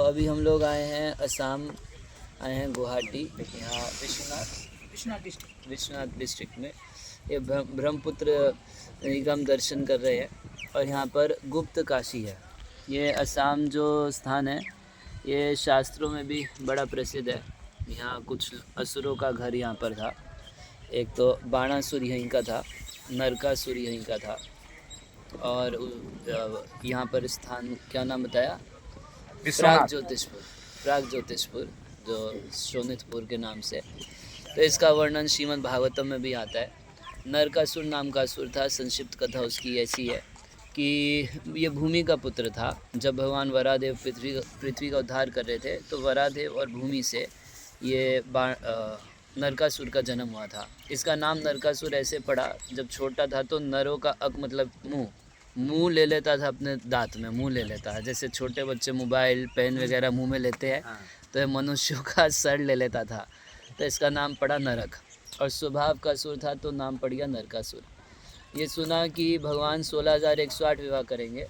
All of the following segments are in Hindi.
अभी हम लोग आए हैं असम, आए हैं गुवाहाटी, यहाँ विश्वनाथ डिस्ट्रिक्ट में। ये ब्रह्मपुत्र निगम दर्शन कर रहे हैं और यहाँ पर गुप्त काशी है। ये असम जो स्थान है ये शास्त्रों में भी बड़ा प्रसिद्ध है। यहाँ कुछ असुरों का घर यहाँ पर था। एक तो बाणासुर यहीं का था, नरकासुर यहीं का था। और यहाँ पर स्थान क्या नाम बताया? प्राग ज्योतिषपुर, जो शोणितपुर के नाम से। तो इसका वर्णन श्रीमद् भागवतम में भी आता है। नरकासुर नाम का असुर था। संक्षिप्त कथा उसकी ऐसी है कि ये भूमि का पुत्र था। जब भगवान वरादेव पृथ्वी का उद्धार कर रहे थे तो वरादेव और भूमि से ये नरकासुर का जन्म हुआ था। इसका नाम नरकासुर ऐसे पड़ा, जब छोटा था तो नरों का अक मतलब मुंह ले लेता था, अपने दांत में मुंह ले लेता है। जैसे छोटे बच्चे मोबाइल पेन वगैरह मुंह में लेते हैं, तो ये मनुष्यों का सर ले लेता था। तो इसका नाम पड़ा नरक। और स्वभाव का असुर था तो नाम पड़ गया नरकासुर। ये सुना कि भगवान 16,108 विवाह करेंगे,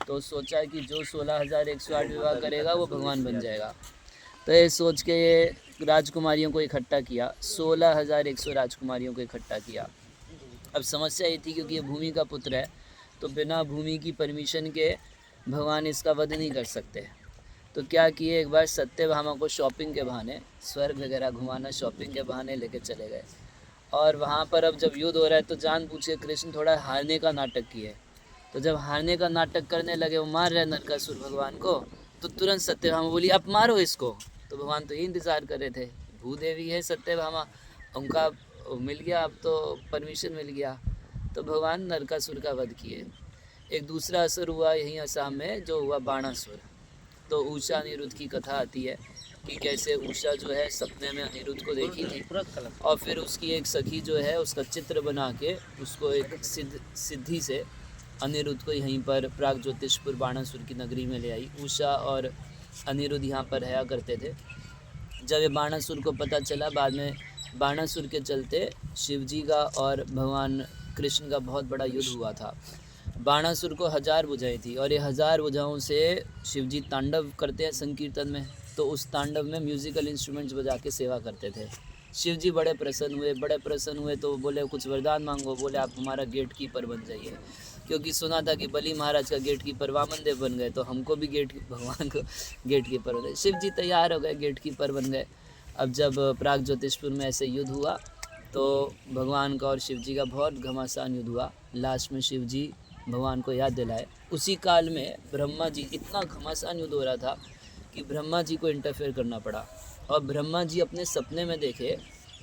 तो सोचा कि जो 16,108 विवाह करेगा वो भगवान बन जाएगा। तो ये सोच के ये राजकुमारियों को इकट्ठा किया, 16,100 राजकुमारियों को इकट्ठा किया। अब समस्या ये थी क्योंकि ये भूमि का पुत्र है, तो बिना भूमि की परमिशन के भगवान इसका वध नहीं कर सकते। तो क्या किए, एक बार सत्यभामा को शॉपिंग के बहाने, स्वर्ग वगैरह घुमाना शॉपिंग के बहाने लेके चले गए। और वहाँ पर अब जब युद्ध हो रहा है तो जानबूझ के कृष्ण थोड़ा हारने का नाटक किए। तो जब हारने का नाटक करने लगे, वो मार रहे नरकासुर भगवान को, तो तुरंत सत्यभामा बोली अब मारो इसको। तो भगवान तो यही इंतज़ार कर रहे थे, भूदेवी है सत्यभामा, उनका मिल गया, अब तो परमिशन मिल गया। तो भगवान नरकासुर का वध किए। एक दूसरा असुर हुआ यहीं असम में, जो हुआ बाणासुर। तो उषा अनिरुद्ध की कथा आती है कि कैसे उषा जो है सपने में अनिरुद्ध को देखी थी, और फिर उसकी एक सखी जो है उसका चित्र बना के उसको एक सिद्धि से अनिरुद्ध को यहीं पर प्राग ज्योतिषपुर बाणासुर की नगरी में ले आई। उषा और अनिरुद्ध यहाँ पर रहा करते थे। जब ये बाणासुर को पता चला, बाद में बाणासुर के चलते शिवजी का और भगवान कृष्ण का बहुत बड़ा युद्ध हुआ था। बाणासुर को 1000 भुजाएं थी, और ये 1000 भुजाओं से शिवजी तांडव करते हैं संकीर्तन में। तो उस तांडव में म्यूज़िकल इंस्ट्रूमेंट्स बजा के सेवा करते थे। शिवजी बड़े प्रसन्न हुए तो बोले कुछ वरदान मांगो। बोले आप हमारा गेट कीपर बन जाइए, क्योंकि सुना था कि बलि महाराज का गेट कीपर वामन देव बन गए, तो हमको भी भगवान को गेट कीपर बन गए। शिवजी तैयार हो गए, गेट कीपर बन गए। अब जब प्राग ज्योतिषपुर में ऐसे युद्ध हुआ तो भगवान का और शिवजी का बहुत घमासान युद्ध हुआ। लास्ट में शिवजी भगवान को याद दिलाए। उसी काल में ब्रह्मा जी, इतना घमासान युद्ध हो रहा था कि ब्रह्मा जी को इंटरफेयर करना पड़ा। और ब्रह्मा जी अपने सपने में देखे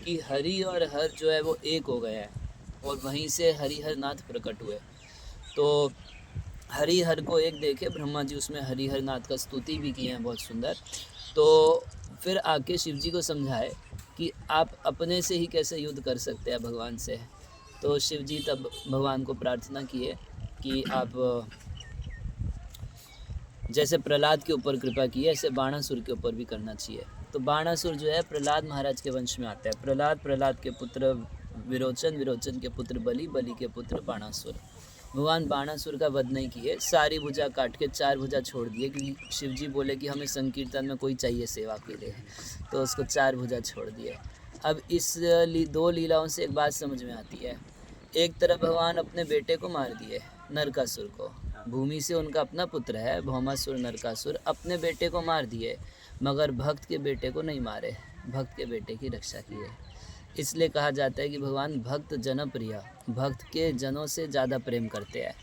कि हरि और हर जो है वो एक हो गए हैं, और वहीं से हरिहर नाथ प्रकट हुए। तो हरिहर को एक देखे ब्रह्मा जी, उसमें हरिहर नाथ का स्तुति भी किए हैं बहुत सुंदर। तो फिर आके शिवजी को समझाए कि आप अपने से ही कैसे युद्ध कर सकते हैं भगवान से। तो शिवजी तब भगवान को प्रार्थना किए कि आप जैसे प्रहलाद के ऊपर कृपा की है, ऐसे बाणासुर के ऊपर भी करना चाहिए। तो बाणासुर जो है प्रहलाद महाराज के वंश में आता है। प्रहलाद के पुत्र विरोचन के पुत्र बलि के पुत्र बाणासुर। भगवान बाणासुर का वध नहीं किए, सारी भुजा काट के 4 भुजा छोड़ दिए, क्योंकि शिवजी बोले कि हमें संकीर्तन में कोई चाहिए सेवा के लिए, तो उसको 4 भुजा छोड़ दिए। अब इस 2 लीलाओं से एक बात समझ में आती है। एक तरफ भगवान अपने बेटे को मार दिए, नरकासुर को, भूमि से उनका अपना पुत्र है भौमासुर नरकासुर, अपने बेटे को मार दिए, मगर भक्त के बेटे को नहीं मारे, भक्त के बेटे की रक्षा किए। इसलिए कहा जाता है कि भगवान भक्त जन प्रिय, भक्त के जनों से ज़्यादा प्रेम करते हैं।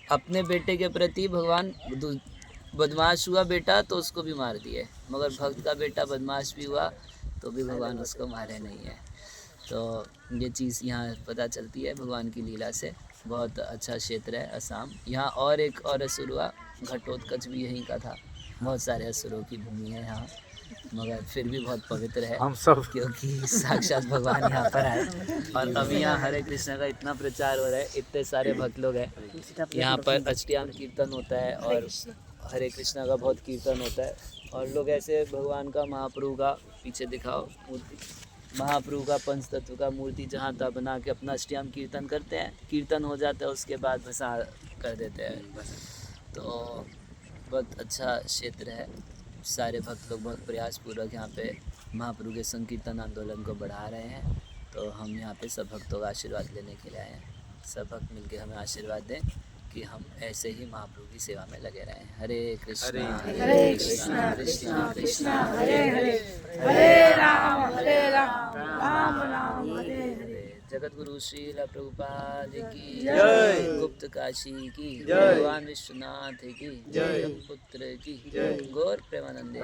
अपने बेटे के प्रति भगवान बदमाश हुआ बेटा तो उसको भी मार दिए, मगर भक्त का बेटा बदमाश भी हुआ तो भी भगवान उसको मारे नहीं है। तो ये चीज़ यहाँ पता चलती है भगवान की लीला से। बहुत अच्छा क्षेत्र है असम। यहाँ और एक और असुर हुआ, घटोत्कच भी यहीं का था। बहुत सारे असुरों की भूमि है यहाँ, मगर फिर भी बहुत पवित्र है हम सब, क्योंकि साक्षात भगवान यहाँ पर आए। और अभी यहाँ हरे कृष्ण का इतना प्रचार हो रहा है, इतने सारे भक्त लोग हैं यहाँ पर। अष्टयाम कीर्तन होता है और हरे कृष्णा का बहुत कीर्तन होता है, और लोग ऐसे भगवान का, महाप्रभु का, पीछे दिखाओ मूर्ति, महाप्रभु का पंच तत्व का मूर्ति जहाँ तहाँ बना के अपना अष्टयाम कीर्तन करते हैं। कीर्तन हो जाता है उसके बाद भसा कर देते हैं। तो बहुत अच्छा क्षेत्र है। सारे भक्त लोग बहुत प्रयासपूर्वक यहाँ पे महाप्रभु के संकीर्तन आंदोलन को बढ़ा रहे हैं। तो हम यहाँ पे सब भक्तों का आशीर्वाद लेने के लिए आए हैं। सब भक्त मिलके हमें आशीर्वाद दें कि हम ऐसे ही महाप्रभु की सेवा में लगे रहें। हरे कृष्णा कृष्णा कृष्णा हरे हरे, हरे राम राम राम हरे हरे। जगत गुरु श्रील प्रभुपाद की जय, गुप्त काशी की जय, भगवान विश्वनाथ की जय, पुत्र की जय, गौर प्रेमानंदे।